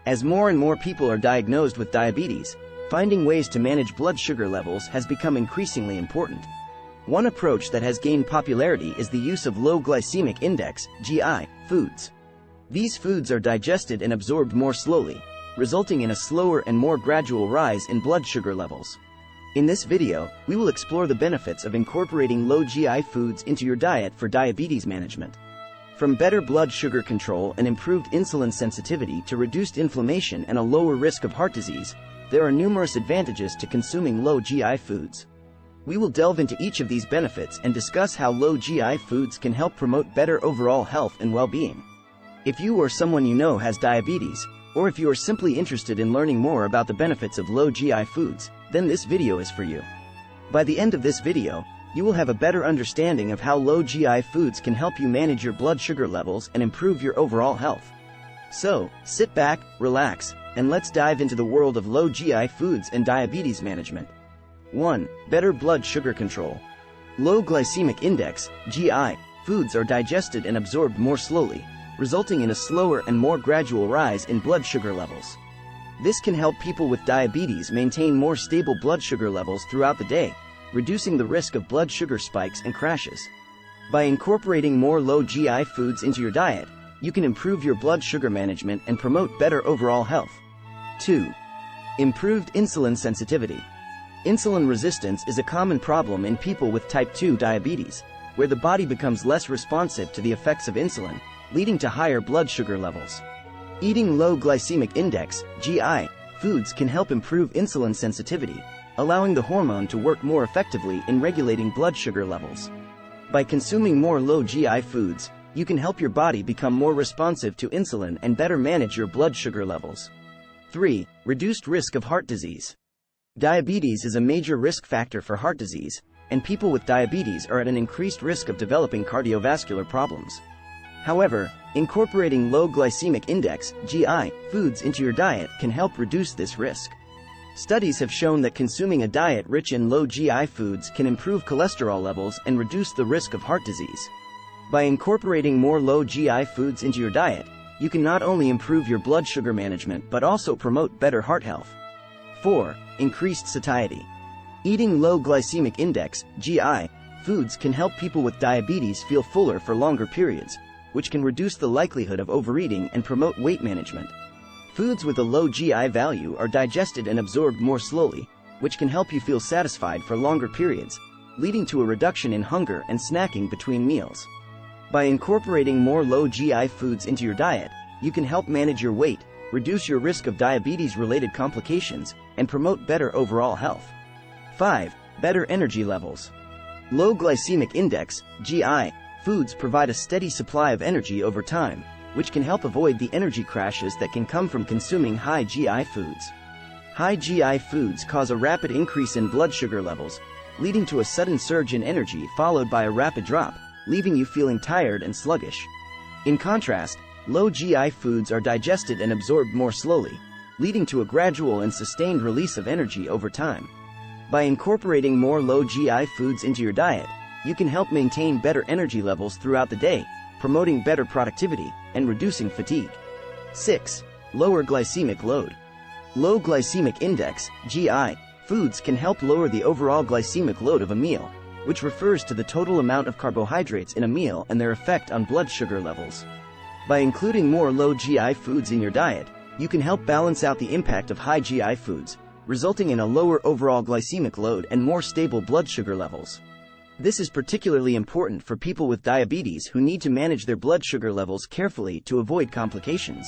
As more and more people are diagnosed with diabetes, finding ways to manage blood sugar levels has become increasingly important. One approach that has gained popularity is the use of low glycemic index (GI) foods. These foods are digested and absorbed more slowly, resulting in a slower and more gradual rise in blood sugar levels. In this video, we will explore the benefits of incorporating low GI foods into your diet for diabetes management. From better blood sugar control and improved insulin sensitivity to reduced inflammation and a lower risk of heart disease, there are numerous advantages to consuming low GI foods. We will delve into each of these benefits and discuss how low GI foods can help promote better overall health and well-being. If you or someone you know has diabetes, or if you are simply interested in learning more about the benefits of low GI foods, then this video is for you. By the end of this video, you will have a better understanding of how low GI foods can help you manage your blood sugar levels and improve your overall health. So, sit back, relax, and let's dive into the world of low GI foods and diabetes management. 1. Better blood sugar control. Low glycemic index (GI) foods are digested and absorbed more slowly, resulting in a slower and more gradual rise in blood sugar levels. This can help people with diabetes maintain more stable blood sugar levels throughout the day, reducing the risk of blood sugar spikes and crashes. By incorporating more low GI foods into your diet, you can improve your blood sugar management and promote better overall health. 2. Improved insulin sensitivity. Insulin resistance is a common problem in people with type 2 diabetes, where the body becomes less responsive to the effects of insulin, leading to higher blood sugar levels. Eating low glycemic index (GI) foods can help improve insulin sensitivity, allowing the hormone to work more effectively in regulating blood sugar levels. By consuming more low GI foods, you can help your body become more responsive to insulin and better manage your blood sugar levels. 3. Reduced risk of heart disease. Diabetes is a major risk factor for heart disease, and people with diabetes are at an increased risk of developing cardiovascular problems. However, incorporating low glycemic index (GI) foods into your diet can help reduce this risk. Studies have shown that consuming a diet rich in low GI foods can improve cholesterol levels and reduce the risk of heart disease. By incorporating more low GI foods into your diet, you can not only improve your blood sugar management but also promote better heart health. 4. Increased satiety. Eating low glycemic index (GI) foods can help people with diabetes feel fuller for longer periods, which can reduce the likelihood of overeating and promote weight management. Foods with a low GI value are digested and absorbed more slowly, which can help you feel satisfied for longer periods, leading to a reduction in hunger and snacking between meals. By incorporating more low GI foods into your diet, you can help manage your weight, reduce your risk of diabetes-related complications, and promote better overall health. 5. Better energy levels. Low glycemic index (GI) foods provide a steady supply of energy over time, which can help avoid the energy crashes that can come from consuming high GI foods. High GI foods cause a rapid increase in blood sugar levels, leading to a sudden surge in energy followed by a rapid drop, leaving you feeling tired and sluggish. In contrast, low GI foods are digested and absorbed more slowly, leading to a gradual and sustained release of energy over time. By incorporating more low GI foods into your diet, you can help maintain better energy levels throughout the day, promoting better productivity and reducing fatigue. 6. Lower glycemic load. Low glycemic index (GI) foods can help lower the overall glycemic load of a meal, which refers to the total amount of carbohydrates in a meal and their effect on blood sugar levels. By including more low GI foods in your diet, you can help balance out the impact of high GI foods, resulting in a lower overall glycemic load and more stable blood sugar levels. This is particularly important for people with diabetes who need to manage their blood sugar levels carefully to avoid complications.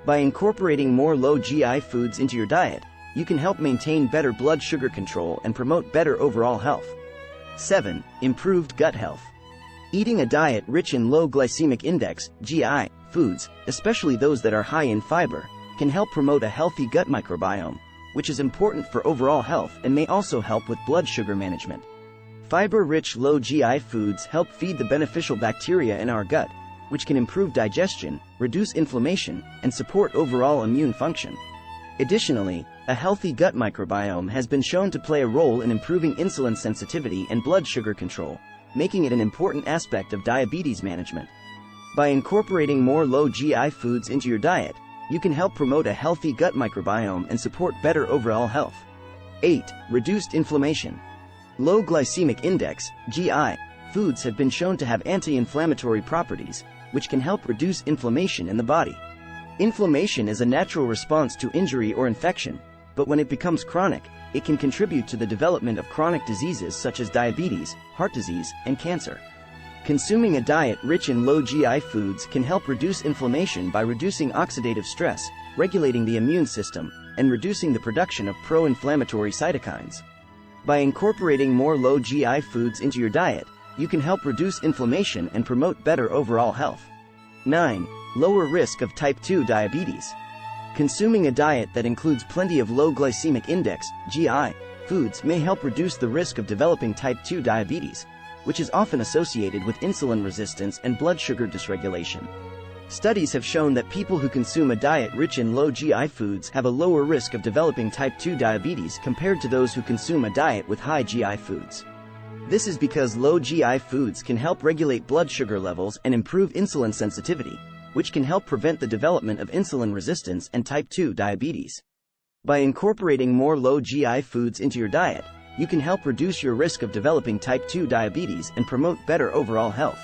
By incorporating more low GI foods into your diet, you can help maintain better blood sugar control and promote better overall health. 7. Improved gut health. Eating a diet rich in low glycemic index (GI) foods, especially those that are high in fiber, can help promote a healthy gut microbiome, which is important for overall health and may also help with blood sugar management. Fiber-rich low GI foods help feed the beneficial bacteria in our gut, which can improve digestion, reduce inflammation, and support overall immune function. Additionally, a healthy gut microbiome has been shown to play a role in improving insulin sensitivity and blood sugar control, making it an important aspect of diabetes management. By incorporating more low GI foods into your diet, you can help promote a healthy gut microbiome and support better overall health. 8. Reduced inflammation. Low glycemic index, GI, foods have been shown to have anti-inflammatory properties, which can help reduce inflammation in the body. Inflammation is a natural response to injury or infection, but when it becomes chronic, it can contribute to the development of chronic diseases such as diabetes, heart disease, and cancer. Consuming a diet rich in low GI foods can help reduce inflammation by reducing oxidative stress, regulating the immune system, and reducing the production of pro-inflammatory cytokines. By incorporating more low GI foods into your diet, you can help reduce inflammation and promote better overall health. 9. Lower risk of type 2 diabetes. Consuming a diet that includes plenty of low glycemic index, GI, foods may help reduce the risk of developing type 2 diabetes, which is often associated with insulin resistance and blood sugar dysregulation. Studies have shown that people who consume a diet rich in low GI foods have a lower risk of developing type 2 diabetes compared to those who consume a diet with high GI foods. This is because low GI foods can help regulate blood sugar levels and improve insulin sensitivity, which can help prevent the development of insulin resistance and type 2 diabetes. By incorporating more low GI foods into your diet, you can help reduce your risk of developing type 2 diabetes and promote better overall health.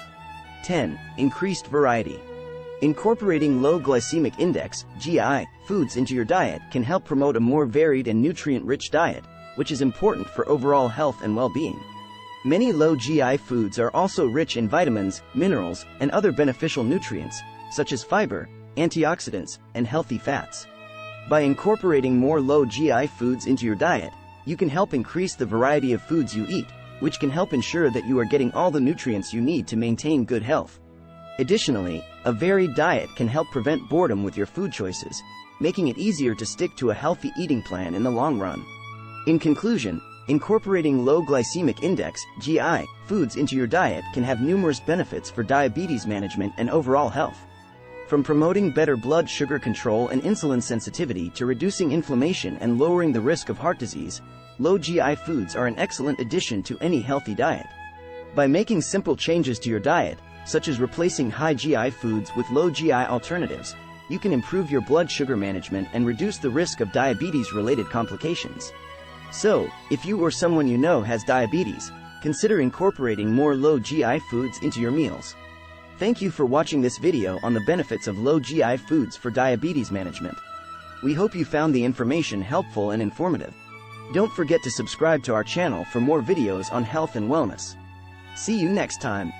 10. Increased variety. Incorporating low glycemic index, GI, foods into your diet can help promote a more varied and nutrient-rich diet, which is important for overall health and well-being. Many low GI foods are also rich in vitamins, minerals, and other beneficial nutrients, such as fiber, antioxidants, and healthy fats. By incorporating more low GI foods into your diet, you can help increase the variety of foods you eat, which can help ensure that you are getting all the nutrients you need to maintain good health. Additionally, a varied diet can help prevent boredom with your food choices, making it easier to stick to a healthy eating plan in the long run. In conclusion, incorporating low glycemic index, GI, foods into your diet can have numerous benefits for diabetes management and overall health. From promoting better blood sugar control and insulin sensitivity to reducing inflammation and lowering the risk of heart disease, low GI foods are an excellent addition to any healthy diet. By making simple changes to your diet, such as replacing high GI foods with low GI alternatives, you can improve your blood sugar management and reduce the risk of diabetes-related complications. So, if you or someone you know has diabetes, consider incorporating more low GI foods into your meals. Thank you for watching this video on the benefits of low GI foods for diabetes management. We hope you found the information helpful and informative. Don't forget to subscribe to our channel for more videos on health and wellness. See you next time.